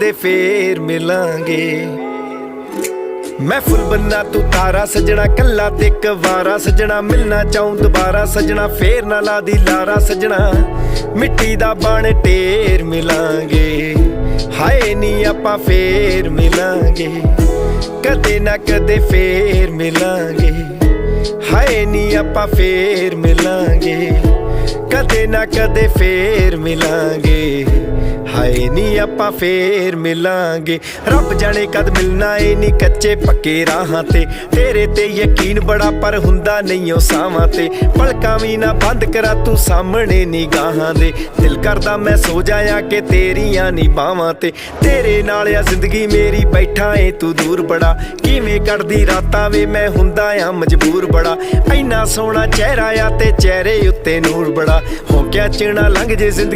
ਦੇ ਫੇਰ ਮਿਲਾਂਗੇ। ਮੈਂ ਫੁੱਲ ਬੰਨਾ ਤੂੰ ਤਾਰਾ ਸਜਣਾ, ਕੱਲਾ ਤੇ ਇੱਕ ਵਾਰਾ ਸਜਣਾ, ਮਿਲਣਾ ਚਾਹੂੰ ਦੁਬਾਰਾ ਸਜਣਾ, ਫੇਰ ਨਾ ਲਾ ਦੀ ਲਾਰਾ ਸਜਣਾ, ਮਿੱਟੀ ਦਾ ਬਣ ਢੇਰ ਮਿਲਾਂਗੇ। ਹਾਏ ਨੀ ਆਪਾਂ ਫੇਰ ਮਿਲਾਂਗੇ, ਕਦੇ ਨਾ ਕਦੇ ਫੇਰ ਮਿਲਾਂਗੇ। ਹਾਏ ਨੀ ਆਪਾਂ ਫੇਰ ਮਿਲਾਂਗੇ, ਕਦੇ ਨਾ ਕਦੇ ਫੇਰ ਮਿਲਾਂਗੇ। ਹਾਏ ਨੀ ਆਪਾਂ ਫੇਰ ਮਿਲਾਂਗੇ। ਰੱਬ ਜਾਣੇ ਕਦ ਮਿਲਣਾ ਏ ਨੀ ਕੱਚੇ ਪੱਕੇ ਰਾਹਾਂ ਤੇ, ਤੇਰੇ ਤੇ ਯਕੀਨ ਬੜਾ ਪਰ ਹੁੰਦਾ ਨਹੀਂ ਉਹ ਸਾਵਾਂ ਤੇ। ਪਲਕਾਂ ਵੀ ਨਾ ਬੰਦ ਕਰਾ ਤੂੰ ਸਾਹਮਣੇ ਨਿਗਾਹਾਂ ਦੇ, ਦਿਲ ਕਰਦਾ ਮੈਂ ਸੋ ਜਾਇਆ ਕਿ ਤੇਰੀਆਂ ਨੀ ਬਾਹਾਂ ਤੇ। ਤੇਰੇ ਨਾਲ ਆ ਜ਼ਿੰਦਗੀ ਮੇਰੀ, ਬੈਠਾ ਏ ਤੂੰ ਦੂਰ ਬੜਾ, ਕਿਵੇਂ ਕੱਢਦੀ ਰਾਤਾਂ ਵੇ ਮੈਂ ਹੁੰਦਾ ਆ ਮਜਬੂਰ ਬੜਾ। ਇੰਨਾ ਸੋਹਣਾ ਚਿਹਰਾ ਆ ਤੇ ਚਿਹਰੇ ਉੱਤੇ ਨੂਰ ਬੜਾ, ਹੋ ਗਿਆ ਚਿਣਾ ਲੰਘ ਜੇ ਜ਼ਿੰਦਗੀ